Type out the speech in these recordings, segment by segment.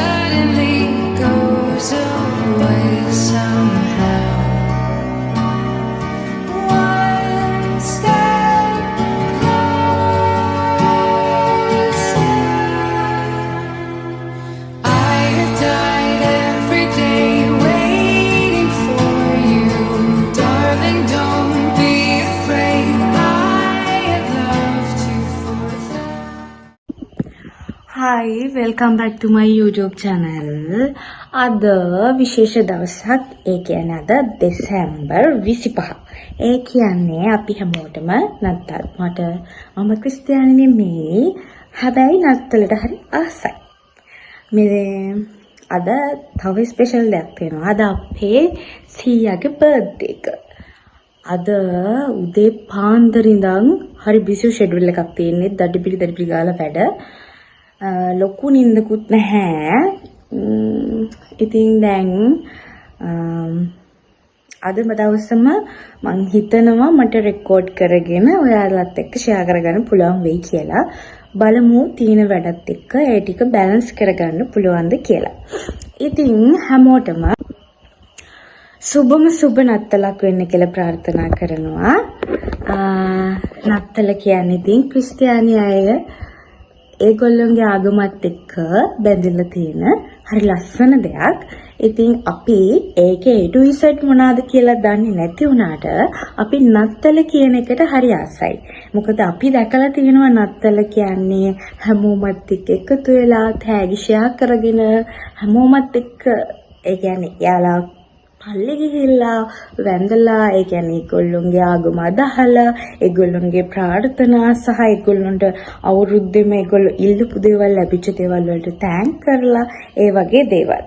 suddenly goes away somehow. One step closer. I have died every day waiting for you, darling. Don't be afraid. I have loved you for that. Hi, welcome back to my YouTube channel. අද විශේෂ දවසක්. ඒ කියන්නේ අද දෙසැම්බර් 25. ඒ කියන්නේ අපි හැමෝටම නත්තල්. මම ක්‍රිස්තියානි නෙමෙයි. හැබැයි නත්තලට හරි ආසයි. මේ අද තව ස්පෙෂල් දෙයක් තියෙනවා. අද අපේ සීයාගේ බර්ත්ඩේ එක. අද උදේ පාන්දර ඉඳන් හරි බිසි ෂෙඩියුල් එකක් තියෙන්නේ. දඩිපිලි ගාලා වැඩ. ලොකු නින්දකුත් නැහැ. ඉතින් දැන් අදම දවසම මං හිතනවා මට රෙකෝඩ් කරගෙන ඔයාලත් එක්ක ෂෙයා කරගන්න පුළුවන් වෙයි කියලා. බලමු තීන වැඩත් එක්ක ඒ ටික බැලන්ස් කරගන්න පුළුවන්ද කියලා. ඉතින් හැමෝටම සුබ නත්තලක් වෙන්න කියලා ප්‍රාර්ථනා කරනවා. නත්තල කියන්නේ ඉතින් ක්‍රිස්තියානි අය ඒගොල්ලන්ගේ ආගමත් එක්ක බැඳිලා තියෙන හරි ලස්සන දෙයක්. ඉතින් අපි ඒකේ A to Z මොනවාද කියලා දන්නේ නැති වුණාට අපි නත්තල කියන එකට හරි ආසයි. මොකද අපි දැකලා තියෙනවා නත්තල කියන්නේ හැමෝමත් එක්ක එකතු වෙලා තෑගි ෂෙයා කරගෙන හැමෝමත් එක්ක ඒ කියන්නේ යාලා පල්ලි ගිහිල්ලා වැඳලා ඒ කියන්නේ ඒගොල්ලොන්ගේ ආගම අදහලා ඒගොල්ලොන්ගේ ප්‍රාර්ථනා සහ ඒගොල්ලොන්ට අවුරුද්දේම ඒගොල්ලෝ ඉල්ලපු දේවල් ලැබිච්ච දේවල් වලට තෑන්ක් කරලා ඒ වගේ දේවල්.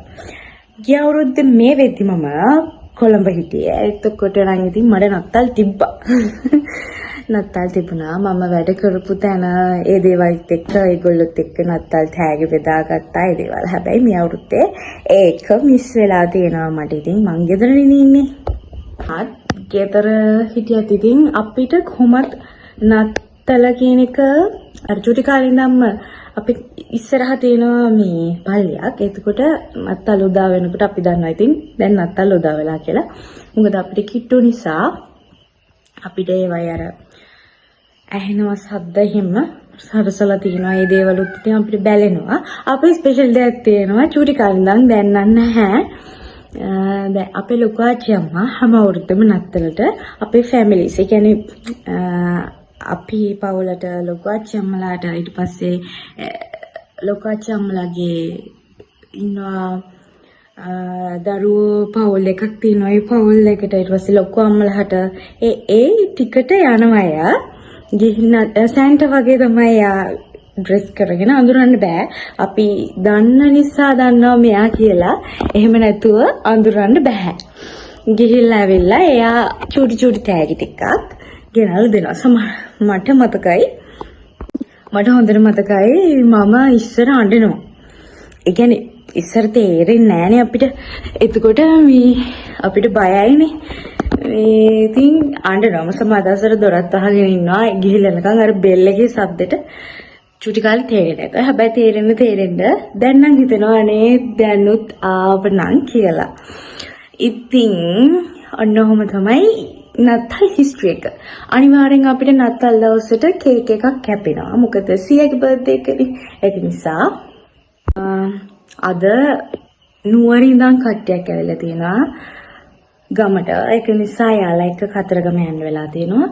ගිය අවුරුද්දේ මේ වෙද්දි මම කොළඹ හිටියේ. එතකොට නම් ඉතින් මට නත්තල් තිබ්බා. නත්තල් තිබුණා. මම වැඩ කරපු තැන ඒ දේවල්ත් එක්ක ඒගොල්ලොත් එක්ක නත්තල් තෑගි බෙදාගත්තා ඒ දේවල්. හැබැයි මේ අවුරුද්දේ ඒක මිස් වෙලා තියෙනවා මට. ඉතින් මං ගෙදරනේ ඉන්නේ. ගෙදර හිටියත් ඉතින් අපිට කොහොමත් නත්තල කියන එක අර චුටි කාලේ ඉඳන්ම අපි ඉස්සරහා තියෙනවා මේ පල්ලියක්. එතකොට නත්තල් උදා වෙනකොට අපි දන්නවා ඉතින් දැන් නත්තල් උදා වෙලා කියලා. මොකද අපිට කිට්ටු නිසා අපිට ඒවයි අර ඇහෙනවා ශබ්ද හිම සරසලා තියෙනවා. ඒ දේවලුත් ඉතින් අපිට බැලෙනවා. අපේ ස්පෙෂල් දෙයක් තියෙනවා චූටි කාලේ ඉඳන් දැන් නැහැ. දැන් අපේ ලොකු ආච්චි අම්මා හැම අවුරුද්දම නත්තලට අපේ ෆැමිලිස් ඒ කියන්නේ අපි පවුලට ලොකු ආච්චි අම්මලාට ඊට පස්සේ ලොකු ආච්චි අම්මලාගේ ඉන්නවා දරුවෝ පවුල් එකක් තියෙනවා. ඒ පවුල් එකට ඊට පස්සේ ලොකු අම්මලාට ඒ ටිකට යනවා යා. ගිහින් සෑන්ටා වගේ තමයි යා ඩ්‍රෙස් කරගෙන අඳුරන්න බෑ. අපි දන්න නිසා දන්නවා මෙයා කියලා. එහෙම නැතුව අඳුරන්න බෑ. ගිහිල්ලා ඇවිල්ලා එයා චූටි තෑගි ටිකක් ගෙනල්ලා දෙනවා. මට හොඳට මතකයි මම ඉස්සර අඬනවා. ඒ කියන්නේ ඉස්සර තේරෙන්නේ නෑනේ අපිට. එතකොට අපිට බයයිනේ. ඉතින් අඬනම සමාදාසර දොරත් අහගෙන ඉන්නවා. ගිහිල්ලා නිකන් අර බෙල් එකේ සද්දෙට චුටි කාලේ තේරෙන්නේ නැහැ. හැබැයි තේරෙන්න දැන් නම් හිතෙනවා අනේ දැනුත් ආවනම් කියලා. ඉතින් ඔන්න ඔහොම තමයි නත්තල් හිස්ටරි එක. අනිවාර්යෙන් අපිට නත්තල් දවසට කේක් එකක් කැපෙනවා. මොකද සියාගේ බර්ත්ඩේ එකනේ. ඒක නිසා අද නුවර ඉඳන් කට්ටියක් ඇවිල්ලා තියෙනවා ගමට. ඒක නිසා යාලා එක්ක කතරගම යන්න වෙලා තියෙනවා.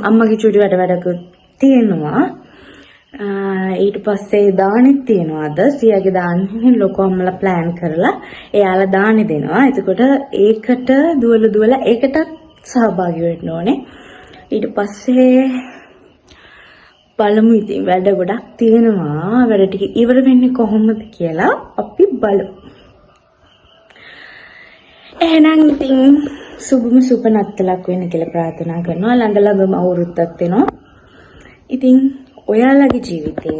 අම්මගේ චුටි වැඩකුත් තියෙනවා. ඊට පස්සේ දානෙත් තියෙනවා. අද සියාගේ දාන්නේ ලොකු අම්මලා ප්ලෑන් කරලා එයාලා දානේ දෙනවා. එතකොට ඒකට දුවලා ඒකටත් සහභාගී වෙන්න ඕනේ. ඊට පස්සේ බලමු ඉතින් වැඩ ගොඩක් තියෙනවා. වැඩ ටික ඉවර වෙන්නේ කොහොමද කියලා අපි බලමු. එහෙනම් ඉතින් සුබ නත්තලක් වෙන්න කියලා ප්‍රාර්ථනා කරනවා. ළඟම අවුරුද්දක් වෙනවා. ඉතින් ඔයාලගේ ජීවිතේ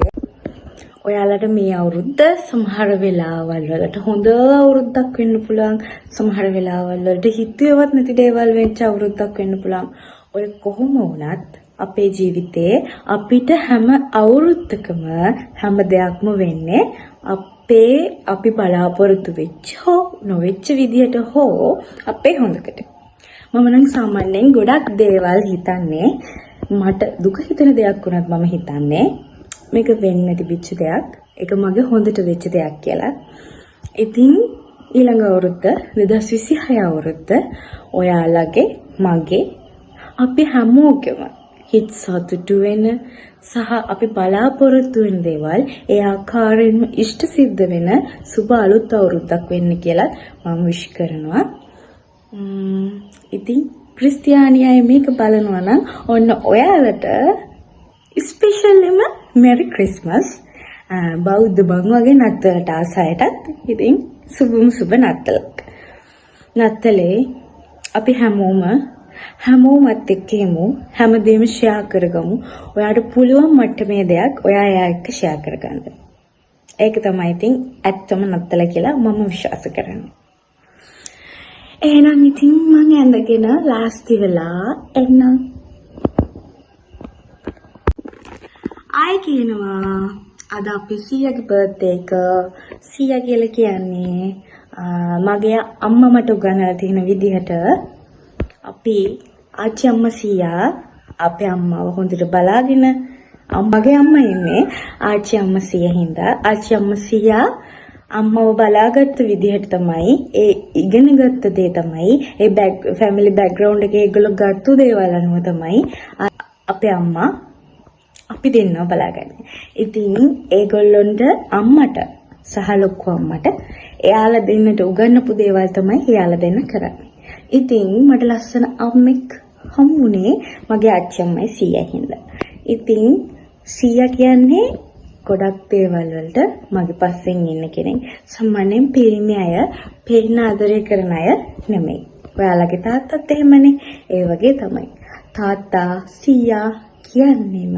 ඔයාලට මේ අවුරුද්ද සමහර වෙලාවල් වලට හොඳ අවුරුද්දක් වෙන්න පුළුවන්. සමහර වෙලාවල් වලට හිතුවේවත් නැති දේවල් වෙච්ච අවුරුද්දක් වෙන්න පුළුවන්. ඔය කොහොම වුණත් අපේ ජීවිතේ අපිට හැම අවුරුද්දකම හැම දෙයක්ම වෙන්නේ අපි බලාපොරොත්තු වෙච්ච හෝ නොවෙච්ච විදියට හෝ අපේ හොඳකට. මම නම් සාමාන්‍යයෙන් ගොඩක් දේවල් හිතන්නේ මට දුක හිතෙන දෙයක් වුණත් මම හිතන්නේ මේක වෙන්න තිබිච්ච දෙයක්, ඒක මගේ හොඳට වෙච්ච දෙයක් කියලා. ඉතින් ඊළඟ අවුරුද්ද 2026 අවුරුද්ද ඔයාලගේ මගේ අපි හැමෝගෙම හිත සතුටු වෙන සහ අපි බලාපොරොත්තු වෙන දේවල් ඒ ආකාරයෙන්ම ඉෂ්ට සිද්ධ වෙන සුබ අලුත් අවුරුද්දක් වෙන්න කියලා මම විශ් කරනවා. ඉතින් ක්‍රිස්තියානි අය මේක බලනවා නම් ඔන්න ඔයාලට ස්පෙෂල්ලිම මෙරි ක්‍රිස්මස්. බෞද්ධ බං වගේ නත්තලට ආසයටත් ඉතින් සුබ නත්තලක්. නත්තලේ අපි හැමෝමත් එක්කෙමු, හැමදේම ෂෙයා කරගමු. ඔයාට පුළුවන් මට්ටමේ දෙයක් ඔයා එයා එක්ක ෂෙයා කරගන්න. ඒක තමයි ඉතින් ඇත්තම නත්තල කියලා මම විශ්වාස කරන්නේ. එහෙනම් ඉතින් මම ඇඳගෙන ලාස්ති වෙලා එන්නම්. ආයි කියනවා අද අපි සීයාගේ බර්ත්ඩේ එක. සීයා කියලා කියන්නේ මගේ අම්මා මට උගන්වලා තියෙන විදිහට අපි ආච්චි අම්මා සීයා අපේ අම්මාව හොඳට බලාගෙන මගේ අම්මා ඉන්නේ ආච්චි අම්මා සීයා හින්දා ආච්චි අම්මා සීයා අම්මව බලාගත්ත විදිහට තමයි ඒ ඉගෙන ගත්ත දේ තමයි ඒ ෆැමිලි බෑග්ග්‍රවුන්ඩ් එකේ ඒගොල්ලෝ ගත්ත දේවල් අනුව තමයි අපේ අම්මා අපි දෙන්නව බලාගන්නේ. ඉතින් ඒගොල්ලොන්ට අම්මට සහ ලොකු අම්මට එයාලා දෙන්නට උගන්වපු දේවල් තමයි එයාලා දෙන්න කරන්නේ. ඉතින් මට ලස්සන අම්මෙක් හම්බුනේ මගේ ආච්චි අම්මයි සීයා හින්දා. ඉතින් සීයා කියන්නේ ගොඩක් දේවල් වලට මගේ පස්සෙන් ඉන්න කෙනෙක්. සම්මානයෙන් පිරිමි අය, පෙන්න ආදරය කරන අය නෙමෙයි. ඔයාලගේ තාත්තත් එහෙමනේ. ඒ වගේ තමයි. තාත්තා සීයා කියන්නේම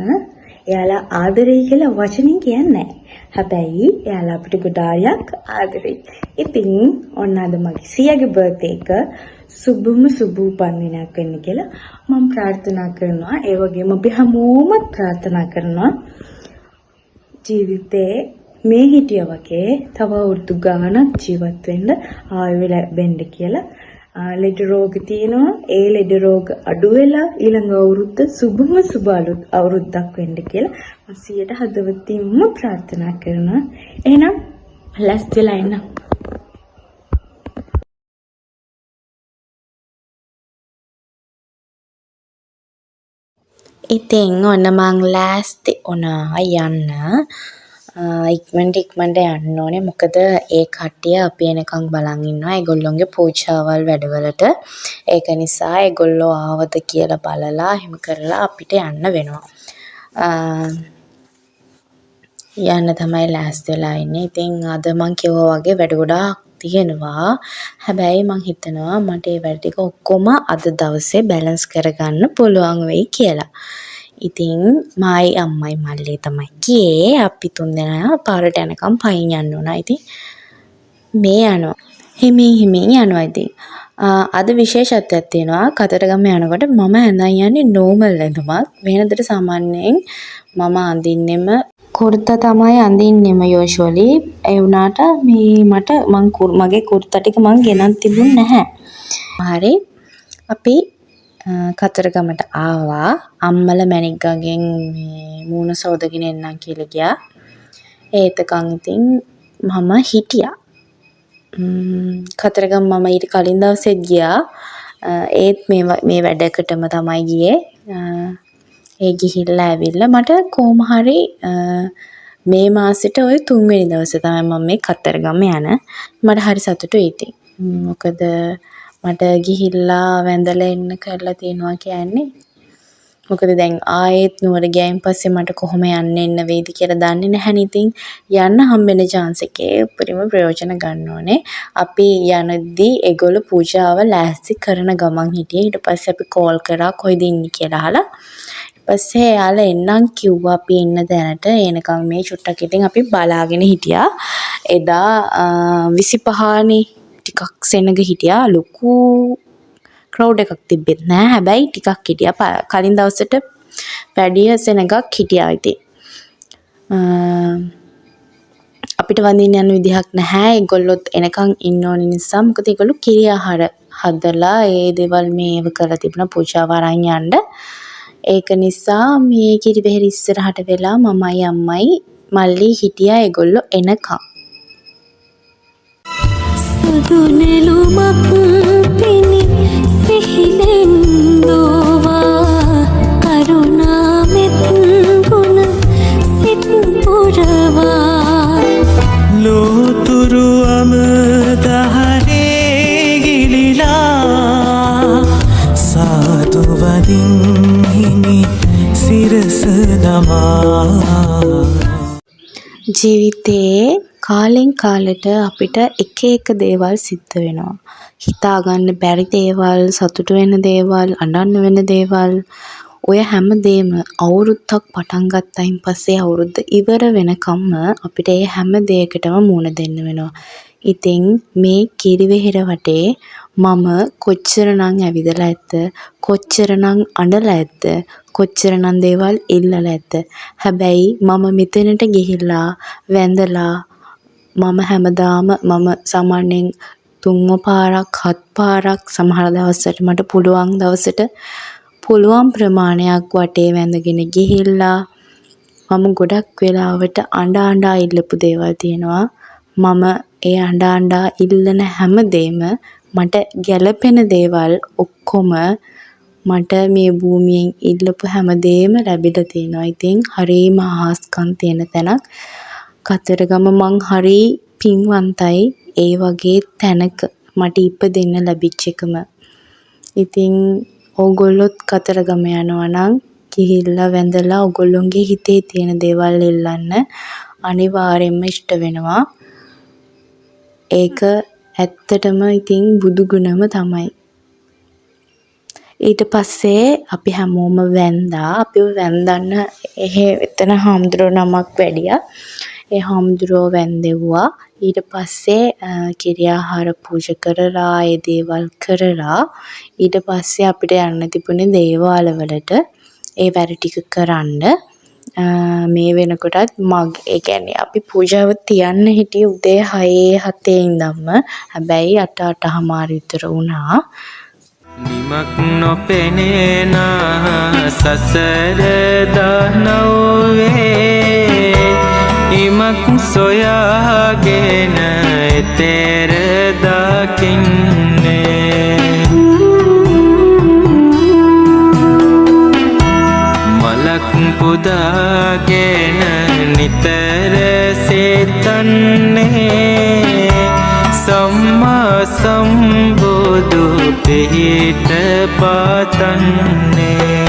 එයාලා ආදරේ කියලා වචනින් කියන්නේ නැහැ. හැබැයි එයාලා අපිට ගොඩාක් ආදරෙයි. ඉතින් ඔන්න අද මගේ සීයාගේ බර්ත්ඩේ එක සුබම සුබ උපන්දිනයක් වෙන්න කියලා මම ප්‍රාර්ථනා කරනවා. ඒ වගේම අපි හැමෝම ප්‍රාර්ථනා කරනවා ජීවිතේ මේ හිටිය වගේ තව අවුරුදු ගාණක් ජීවත් වෙන්න ආයුව ලැබෙන්න කියලා. ලෙඩ රෝග තියෙනවා. ඒ ලෙඩ රෝග අඩු වෙලා ඊළඟ අවුරුද්ද සුබම සුබ අලුත් අවුරුද්දක් වෙන්න කියලා මම සියයට හදවතින්ම ප්‍රාර්ථනා කරනවා. එහෙනම් ලැස්ති වෙලා ඉන්න. ඉතින් ඔන්න මං ලෑස්ති වුණා යන්න. ඉක්මනට යන්න ඕනේ. මොකද ඒ කට්ටිය අපි එනකන් බලන් ඉන්නවා ඒගොල්ලොන්ගේ පූජාවල් වැඩවලට. ඒක නිසා ඒගොල්ලෝ ආවද කියලා බලලා එහෙම කරලා අපිට යන්න වෙනවා. යන්න තමයි ලෑස්ති වෙලා ඉන්නේ. ඉතින් අද මං කිව්වා වගේ වැඩ ගොඩාක් තියෙනවා. හැබැයි මං හිතනවා මට ඒ වැඩ ටික ඔක්කොම අද දවසේ බැලන්ස් කරගන්න පුළුවන් වෙයි කියලා. ඉතින් මායි අම්මයි මල්ලේ තමයි ගියේ. අපි තුන්දෙනා පාරට යනකම් පයින් යන්න ඕන. ඉතින් මේ යනවා. හිමින් යනවා. ඉතින් අද විශේෂත්වයක් තියෙනවා. කතරගම යනකොට මම ඇඳන් යන්නේ නෝමල් ඇඳුමක්. වෙනදට සාමාන්‍යයෙන් මම අඳින්නෙම කුර්තා තමයි අඳින්නෙම යෝෂුවලි. ඒ වුණාට මගේ කුර්තා ටික මං ගෙනත් තිබුණ නැහැ. හරි. අපි කතරගමට ආවා. අම්මල මැණික්ගගෙන් මූණ සෝදගෙන එන්නම් කියලා ගියා. ඒතකන් ඉතින් මම හිටියා. කතරගම මම ඊට කලින් දවසෙත් ගියා. ඒත් මේ වැඩකටම තමයි ගියේ. ඒ ගිහිල්ලා ඇවිල්ලා මට කොහොම හරි මේ මාසෙට ওই 3 වෙනි දවසේ තමයි මම මේ කතරගම යන. මට හරි සතුටුයි ඉතින්. මොකද මට ගිහිල්ලා වැඳලා එන්න කරලා තියෙනවා කියන්නේ. මොකද දැන් ආයෙත් නුවර ගියයින් පස්සේ මට කොහොම එන්න වේද කියලා දන්නේ නැහැ නේ. ඉතින් යන්න හම්බෙන chance එකේ උපරිම ප්‍රයෝජන ගන්න ඕනේ. අපි යනදී ඒගොල්ලෝ පූජාව ලෑස්ති කරන ගමන් හිටියේ. ඊට පස්සේ අපි කෝල් කරා කොයිද ඉන්නේ කියලා අහලා. ඊපස්සේ එයාලා එන්නම් කිව්වා අපි ඉන්න තැනට. එනකන් මේ චුට්ටක් ඉතින් අපි බලාගෙන හිටියා. එදා 25නේ ටිකක් සෙනග හිටියා. ලොකු ක්‍රවුඩ් එකක් තිබෙත් නෑ. හැබැයි ටිකක් හිටියා. කලින් දවසට වැඩිය සෙනගක් හිටියා ඉතින්. අපිට වඳින්න යන විදිහක් නැහැ. ඒගොල්ලොත් එනකන් ඉන්න ඕන නිසා මොකද ඒගොල්ලෝ කිරි ආහාර හදලා ඒ දේවල් මේව කරලා තිබුණා පූජාව අරන් යන්න. ඒක නිසා මේ කිරි බෙහෙර ඉස්සරහට වෙලා මමයි අම්මයි මල්ලි හිටියා ඒගොල්ලෝ එනකන්. සුදු නෙළුමක් පිණි සිහිනෙන් දෝවා කරුණාමෙත් ගුණ සිත් පුරවා ලෝතුරු අමදහරේ ගිලිලා සාදුවදින් හිමි සිරස නමා. ජීවිතේ කාලෙන් කාලෙට අපිට එක එක දේවල් සිද්ධ වෙනවා. හිතා ගන්න බැරි දේවල්, සතුට වෙන දේවල්, අඬන්න වෙන දේවල්, ඔය හැම දෙම අවුරුද්දක් පටන් ගත්තයින් පස්සේ අවුරුද්ද ඉවර වෙනකම්ම අපිට ඒ හැම දෙයකටම මුහුණ දෙන්න වෙනවා. ඉතින් මේ කිරිවෙහෙර වටේ මම කොච්චරනම් ඇවිදලා ඇද්ද, කොච්චරනම් අඬලා ඇද්ද, කොච්චරනම් දේවල් ඉල්ලලා ඇද්ද. හැබැයි මම මෙතනට ගිහිල්ලා වැඳලා මම හැමදාම මම සාමාන්‍යයෙන් 3 පාරක් 7 පාරක් සමහර දවස්වලට මට පුළුවන් දවසට පුළුවන් ප්‍රමාණයක් වටේ වැඳගෙන ගිහිල්ලා මම ගොඩක් වෙලාවට අඬා ඉල්ලපු දේවල් තියෙනවා. මම ඒ අඬා ඉල්ලන හැමදේම මට ගැළපෙන දේවල් ඔක්කොම මට මේ භූමියෙන් ඉල්ලපු හැමදේම ලැබිලා තියෙනවා. ඉතින් හරිම ආස්කම් තියෙන තැනක් කතරගම. මං හරි පින්වන්තයි ඒ වගේ තැනක මට ඉපදෙන්න ලැබිච්ච එකම. ඉතින් ඕගොල්ලොත් කතරගම යනවා නම් ගිහිල්ලා වැඳලා ඕගොල්ලොන්ගේ හිතේ තියෙන දේවල් ඉල්ලන්න අනිවාර්යෙන්ම ඉෂ්ට වෙනවා. ඒක ඇත්තටම ඉතින් බුදු ගුණම තමයි. ඊට පස්සේ අපි හැමෝම වැන්දා. අපිව වැන්දන්න එතන හාමුදුරුවෝ නමක් වැඩියා. ඒ හාමුදුරුවෝ වැන්දෙව්වා. ඊට පස්සේ කිරි ආහාර පූජා කරලා ඒ දේවල් කරලා ඊට පස්සේ අපිට යන්න තිබුණේ දේවාල වලට ඒ වැඩ ටික කරන්න. මේ වෙනකොටත් ඒ කියන්නේ අපි පූජාව තියන්න හිටියේ උදේ 6-7 ඉඳන්ම. හැබැයි 8-8:00 විතර වුණා. නිමක් නොපෙනෙන සසර දනෝවේ ඉමක් සොයාගෙන එතෙර දකින්නේ මලක් පුදාගෙන නිතර සිතන්නේ සම්මා සම්බුදු පිහිට පතන්නේ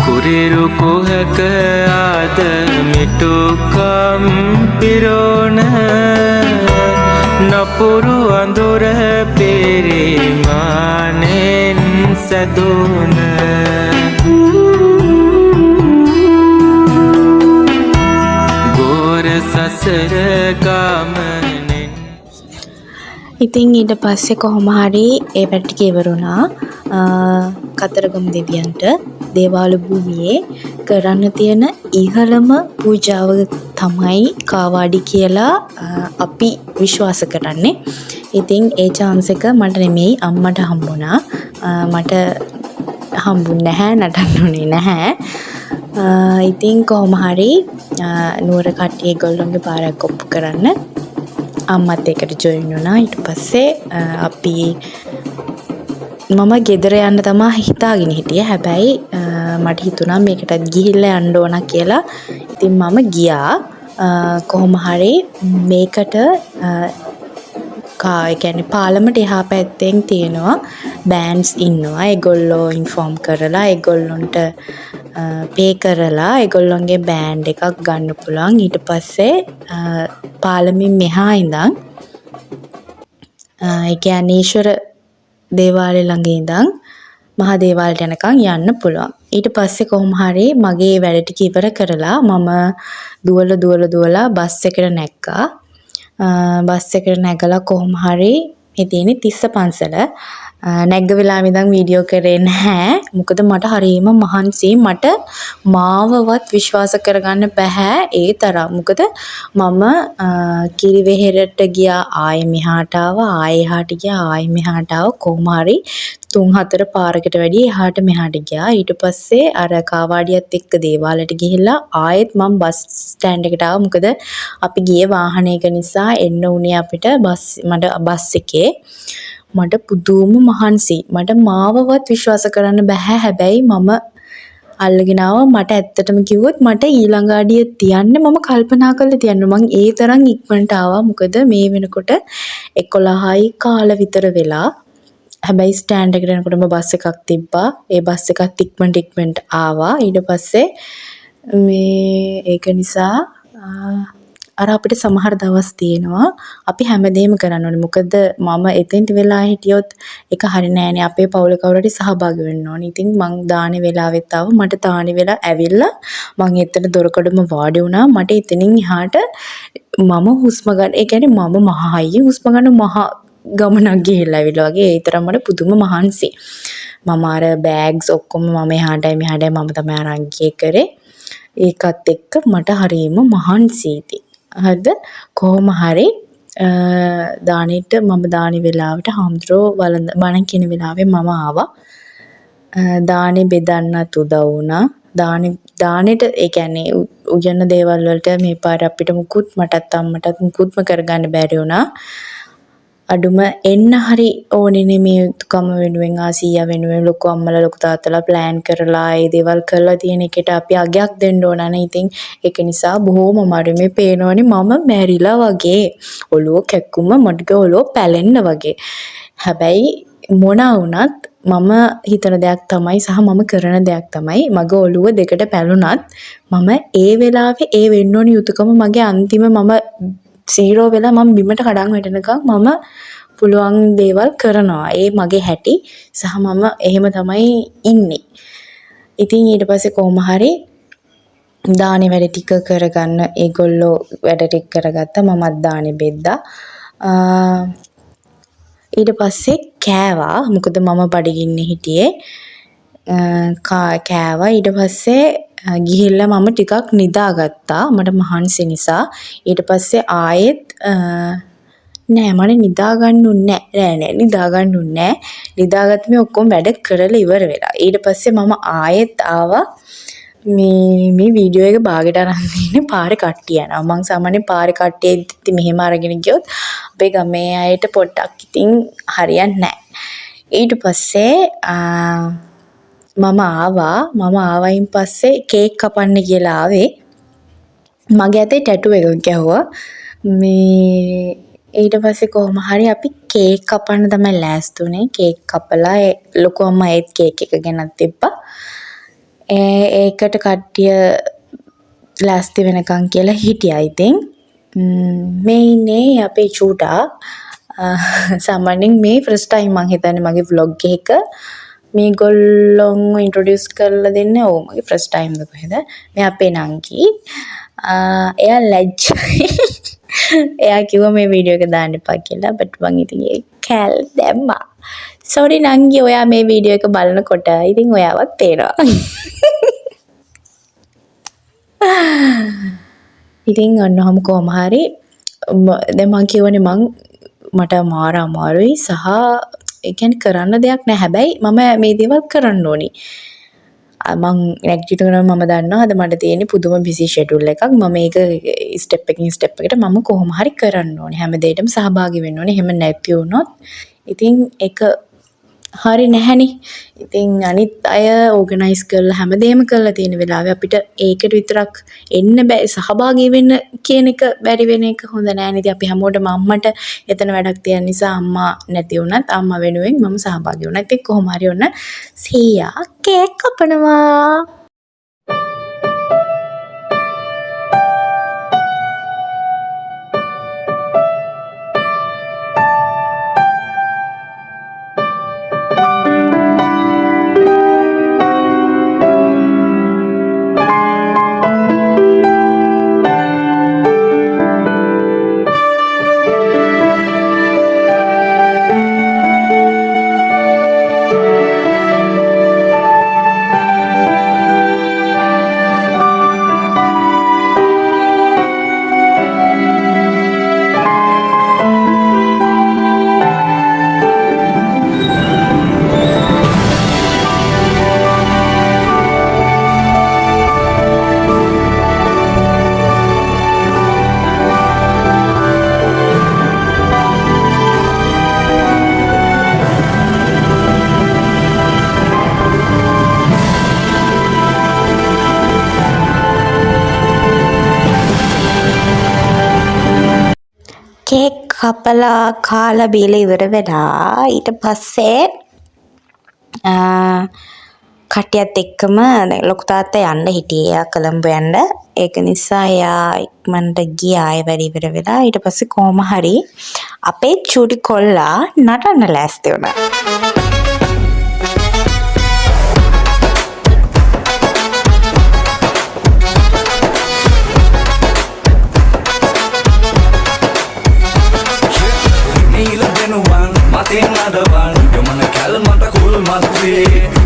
කුරිරු කුහක ආද මිටුකම් පිරෝණ නපුරු අඳුර පෙරිමානෙන් සැදුන සසර ගමනෙන්. ඉතින් ඊට පස්සේ කොහොම හරි ඒ වැඩ ටික ඉවරුණා. කතරගම දෙවියන්ට දේවාල භූමියේ කරන්න තියෙන ඉහළම පූජාව තමයි කාවාඩි කියලා අපි විශ්වාස කරන්නේ. ඉතින් ඒ chance එක මට නෙමෙයි අම්මට හම්බුණා. මට හම්බුන්නේ නැහැ, නටන්න උනේ නැහැ. ඉතින් කොහොම හරි නුවර කට්ටිය ඒගොල්ලොන්ගේ පාරක් ඔප්පු කරන්න අම්මත් එකට ජොයින් වුණා. ඊට පස්සේ අපි මම ගෙදර යන්න තමයි හිතාගෙන හිටියේ. හැබැයි මට හිතුණා මේකටත් ගිහිල්ලා යන්න ඕන කියලා. ඉතින් මම ගියා. කොහොම හරි මේකට ඒ කියන්නේ පාලමට එහා පැත්තෙන් තියෙනවා බෑන්ඩ්ස් ඉන්නවා. ඒගොල්ලෝ ඉන්ෆෝම් කරලා ඒගොල්ලොන්ට පේ කරලා ඒගොල්ලොන්ගේ බෑන්ඩ් එකක් ගන්න පුළුවන්. ඊට පස්සේ පාලමෙන් මෙහා ඉඳන් ඒ කියන්නේ ඊශ්වර දේවාලය ළඟ ඉඳන් මහා දේවාලයට යනකම් යන්න පුළුවන්. ඊට පස්සේ කොහොම හරි මගේ වැඩ ටික ඉවර කරලා මම දුවලා බස් එකට නැග්ගා. බස් එකට නැගලා කොහොම හරි ඒ තියෙන්නේ තිස්ස පන්සල. නැග්ග වෙලාවෙ ඉඳන් වීඩියෝ කරේ නැහැ. මොකද මට හරියම මහන්සි. මට මාවවත් විශ්වාස කරගන්න බෑ ඒ තරම්. මොකද මම කිරිවෙහෙරට ගියා, ආයෙ මෙහාට ආවා, ආයෙ එහාට ගියා, ආයෙ මෙහාට ආවා. කොහොම හරි 3-4 පාරකට වැඩි එහාට මෙහාට ගියා. ඊට පස්සේ අර කාවාඩියත් එක්ක දේවාලට ගිහිල්ලා ආයෙත් මම බස් ස්ටෑන්ඩ් එකට ආවා. මොකද අපි ගියේ වාහනයක නිසා එන්න උනේ අපිට බස් එකේ. මට පුදුම මහන්සි. මට මාවවත් විශ්වාස කරන්න බෑ. හැබැයි මම අල්ලගෙන ආවා. මට ඇත්තටම කිව්වොත් මට ඊළඟ අඩිය තියන්න මම කල්පනා කරලා තියන්න. මං ඒ තරම් ඉක්මනට ආවා. මොකද මේ වෙනකොට 11යි කාල විතර වෙලා. හැබැයි ස්ටෑන්ඩ් එකට එනකොටම බස් එකක් තිබ්බා. ඒ බස් එකත් ඉක්මනට ආවා. ඊට පස්සේ ඒක නිසා අර අපිට සමහර දවස් තියෙනවා අපි හැමදේම කරන්න ඕනේ. මොකද මම එතෙන්ට වෙලා හිටියොත් ඒක හරි නෑනේ. අපේ පවුල කවුරුහරි සහභාගී වෙන්න ඕනේ. ඉතින් මං දානේ වෙලාවෙත් ආවා. මට දානේ වෙලා ඇවිල්ලා මං එතන දොරකඩම වාඩි වුණා. මට එතනින් එහාට මම හුස්ම ගන්න. ඒ කියන්නේ මම මහා හයිය හුස්ම ගන්න මහා ගමනක් ගිහිල්ලා ඇවිල්ලා වගේ. ඒ තරම් මට පුදුම මහන්සි. මම අර බෑග්ස් ඔක්කොම මම එහාටයි මෙහාටයි මම තමයි අරන් ගියේ කරේ. ඒකත් එක්ක මට හරියම මහන්සි ඉතින්. හරිද? කොහොම හරි දානෙට මම දානි වෙලාවට හාමුදුරුවෝ බණ කියන වෙලාවේ මම ආවා. දානේ බෙදන්නත් උදව් වුණා. දානෙට ඒ කියන්නේ උයන දේවල් වලට මේ පාර අපිට මටත් අම්මටත් මුකුත්ම කරගන්න බැරි වුණා. අඩුම එන්න හරි ඕනේ මේ යුතුයකම වෙනුවෙන් ආසීයා වෙනුවෙන් ලොකු අම්මලා ලොකු තාත්තලා ප්ලෑන් කරලා ඒ දේවල් කරලා තියෙන එකට අපි අගයක් දෙන්න ඕන නේ. ඉතින් ඒක නිසා බොහොම අමාරුයි. මේ පේනවනේ මම මැරිලා වගේ. ඔළුව කැක්කුම මඩක ඔළුව පැලෙන්න වගේ. හැබැයි මොන වුණත් මම හිතන දෙයක් තමයි සහ මම කරන දෙයක් තමයි මගේ ඔළුව දෙකට පැලුණත් මම ඒ වෙලාවේ ඒ වෙන්න ඕන යුතුයකම මගේ අන්තිම මම 0 වෙලා මම බිමට කඩන් වැටෙනකම් මම පුළුවන් දේවල් කරනවා. ඒ මගේ හැටි සහ මම එහෙම තමයි ඉන්නේ. ඉතින් ඊට පස්සේ කොහොම හරි දානේ වැඩ ටික කරගන්න ඒගොල්ලෝ වැඩ ටික කරගත්තා. මමත් දානේ බෙද්දා. ඊට පස්සේ කෑවා. මොකද මම බඩගින්නේ හිටියේ. කෑවා. ඊට පස්සේ ගිහිල්ලා මම ටිකක් නිදාගත්තා. මට මහන්සි නිසා. ඊට පස්සේ ආයෙත් නෑ මට නිදාගන්න උන්නේ නෑ. නිදාගන්න උන්නේ නෑ. නිදාගත්ත මේ ඔක්කොම වැඩ කරලා ඉවර වෙලා. ඊට පස්සේ මම ආයෙත් ආවා මේ වීඩියෝ එක බාගෙට අරන් ඉන්නේ පාරේ කට්ටිය යනවා. මං සාමාන්‍යයෙන් පාරේ කට්ටිය ඉතින් මෙහෙම අරගෙන ගියොත් අපේ ගමේ අයට පොඩ්ඩක් ඉතින් හරියන්නේ නෑ. ඊට පස්සේ මම ආවයින් පස්සේ කේක් කපන්න කියලා ආවේ. මගේ අතේ ටැටු එකක් ගැහුවා. ඊට පස්සේ කොහොම හරි අපි කේක් කපන්න තමයි ලෑස්ති වුණේ. කේක් කපලා ලොකු අම්මා ඒත් කේක් එක ගෙනත් තිබ්බා. ඒකට කට්ටිය ලෑස්ති වෙනකන් කියලා හිටියා. ඉතින් මේ ඉන්නේ අපේ චූටා. සාමාන්‍යයෙන් මේ ෆස්ට් ටයිම් මං හිතන්නේ මගේ vlog එක මේගොල්ලොන්ව ඉන්ට්‍රොඩියුස් කරලා දෙන්නේ. ඔව් මගේ ෆස්ට් ටයිම් එක කොහෙද. මේ අපේ නංගි. එයා ලැජ්ජයි. එයා කිව්වා මේ වීඩියෝ එක දාන්න එපා කියලා. බට් මං ඉතින් ඒ කැල් දැම්මා. සෝරි නංගි ඔයා මේ වීඩියෝ එක බලනකොට ඉතින් ඔයාවත් පේනවා. ඉතින් ඔන්නෝම කොහොම හරි දැන් මං කියවනේ මට අමාරුයි සහ ඒ කියන්නේ කරන්න දෙයක් නැහැ. හැබැයි මම මේ දේවල් කරන්න ඕනි. මං නැගිටිනකොට මම දන්නවා අද මට තියෙන පුදුම බිසි ෂෙඩියුල් එකක්. මම මේක ස්ටෙප් එකකින් ස්ටෙප් එකට මම කොහොම හරි කරන්න ඕනේ. හැම දෙයකටම සහභාගී වෙන්න ඕනේ. එහෙම නැති වුණොත් ඉතින් ඒක හරි නැහැනේ. ඉතින් අනිත් අය ඕගනයිස් කරලා හැමදේම කරලා තියෙන වෙලාවේ අපිට ඒකට විතරක් එන්න බෑ. සහභාගී වෙන්න කියන එක බැරි වෙන එක හොඳ නෑ නේද? අපි හැමෝටම අම්මට එතන වැඩක් තියෙන නිසා අම්මා නැති වුණත් අම්මා වෙනුවෙන් මම සහභාගී වුණා. ඉතින් කොහොම හරි ඔන්න සීයා කේක් කපනවා. කේක් කපලා කාලා බීලා ඉවර වෙලා ඊට පස්සේ කට්ටියත් එක්කම ලොකු තාත්තා යන්න හිටියේ. එයා කොළඹ යන්න. ඒක නිසා එයා ඉක්මනට ගියා. ආයෙ වැඩ ඉවර වෙලා ඊට පස්සේ කොහොම හරි අපේ චූටි කොල්ලා නටන්න ලෑස්ති වුණා. Matiin adawan, gimana kalmata kul matri,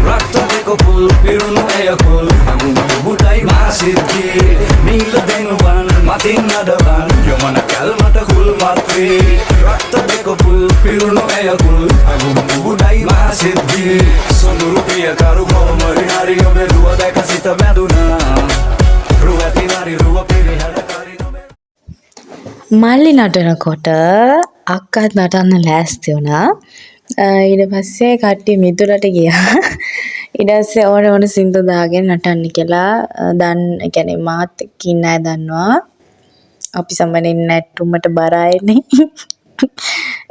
rakta deko pul, piruno aya kul, aku budai masirki. Nila denuwan, matiin adawan, gimana kalmata kul matri, rakta deko pul, piruno aya kul, aku budai masirki. Sonduru piya karu ko mari hari obe dua deka sita beduna, ruwati nari ruwa piri hadakari. මල්ලි නටනකොට අක්කත් නටන්න ලෑස්ති වුණා. ඊට පස්සේ කට්ටිය මිදුලට ගියා. ඊට පස්සේ ඕන සින්දු දාගෙන නටන්න කියලා කියන්නේ මාත් එක්ක ඉන්න අය දන්නවා. අපි සම්බන්ධයෙන් නැටුමට බරයිනේ.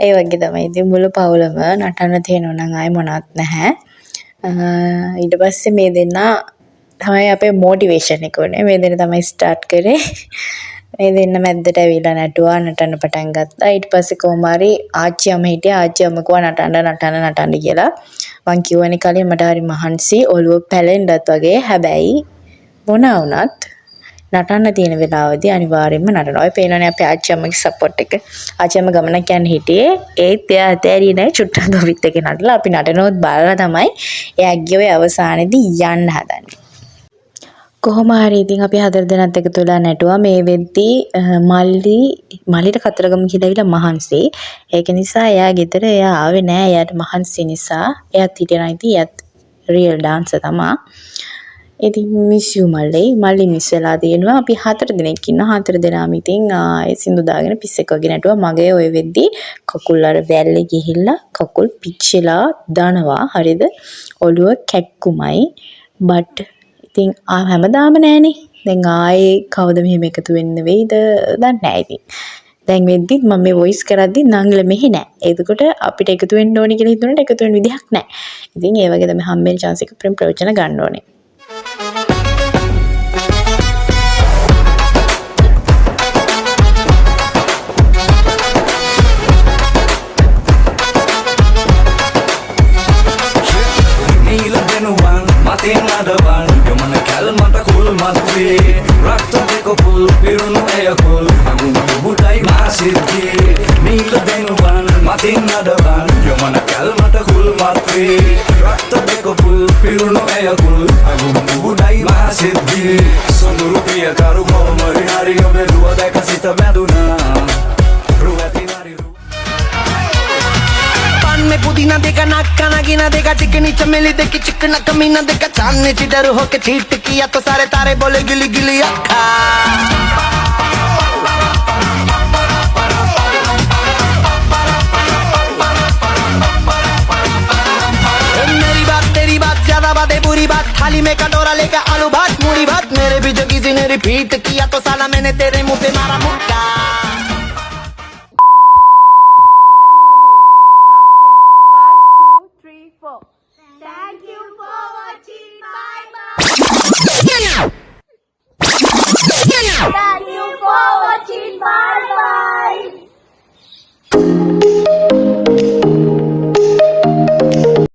ඒ වගේ තමයි. ඉතින් මුළු පවුලම නටන්න තියෙනවා නම් ආයෙ මොනවත් නැහැ. ඊට පස්සේ මේ දෙන්නා තමයි අපේ මොටිවේෂන් එක උනේ. මේ දෙන්න තමයි ස්ටාර්ට් කරේ. මේ දෙන්න මැද්දට ඇවිල්ලා නටුවා නටන්න පටන් ගත්තා. ඊට පස්සේ කොහොම හරි ආච්චි අම්ම හිටියා. ආච්චි අම්ම කිව්වා නටන්න කියලා. මං කිව්වනේ කලින් මට හරි මහන්සි ඔළුව පැලෙන්නත් වගේ. හැබැයි මොන වුණත් නටන්න තියෙන වෙලාවදී අනිවාර්යෙන්ම නටනවා. ඔය පේනවනේ අපේ ආච්චි අම්මගේ සපෝට් එක. ආච්චි අම්ම ගමනක් යන්න හිටියේ. ඒත් එයා ඇතෑරියේ නැහැ. චුට්ටක් දොවිත් එක නටලා අපි නටනොත් බලලා තමයි එයා ගියේ අවසානයේදී යන්න හදන්නේ. කොහොම හරි ඉතින් අපි 4 දෙනාත් එකතු වෙලා නැටුවා. මේ වෙද්දී මල්ලිට කතරගම කියලා ඇවිල්ලා මහන්සි. ඒක නිසා එයා ගෙදර එයා ආවේ නෑ. එයාට මහන්සි නිසා එයාත් හිටියා. ඉතින් එයාත් රියල් ඩාන්සර් තමයි. ඉතින් මිස් යූ මල්ලි මිස් වෙලා තියෙනවා. අපි 4 දෙනෙක් ඉන්නවා. 4 දෙනාම ඉතින් ඒ සින්දු දාගෙන පිස්සෙක් වගේ නැටුවා. මගේ ඔය වෙද්දී කකුල් අර වැල්ලේ ගිහිල්ලා කකුල් පිච්චිලා දනවා. හරිද? ඔළුව කැක්කුමයි. බට් ඉතින් හැමදාම නෑනේ. දැන් ආයේ කවුද මෙහෙම එකතු වෙන්න වෙයිද? දන්නේ නෑ ඉතින්. දැන් වෙද්දිත් මම මේ වොයිස් කරද්දි නංගල මෙහි නෑ. එතකොට අපිට එකතු වෙන්න ඕනි කියලා හිතුනට එකතු වෙන්න විදිහක් නෑ. ඉතින් ඒ වගේ තමයි හම්බෙන chance එක ප්‍රයෝජන ගන්න ඕනේ. Matiin adawan, gimana kalmata kul matri, rakta deko pul, piruno aya kul, aku budai masirki. Nila denuwan, matiin adawan, gimana kalmata kul matri, rakta deko pul, piruno aya kul, aku budai masirki. Sonduru piya karu ko mari hari obe dua deka sita beduna, ruwati nari में पुदीना देखा नाका नागिना देखा चिकनी चमेली देखी चिकना कमीना देखा चांदनी चिडर होके चीट किया तो सारे तारे बोले गिली गिली अक्खा मेरी बात तेरी बात ज्यादा बातें बुरी बात थाली में कटोरा लेकर आलू भात मूड़ी भात मेरे भी जो किसी ने रिपीट किया तो साला मैंने तेरे मुंह पे मारा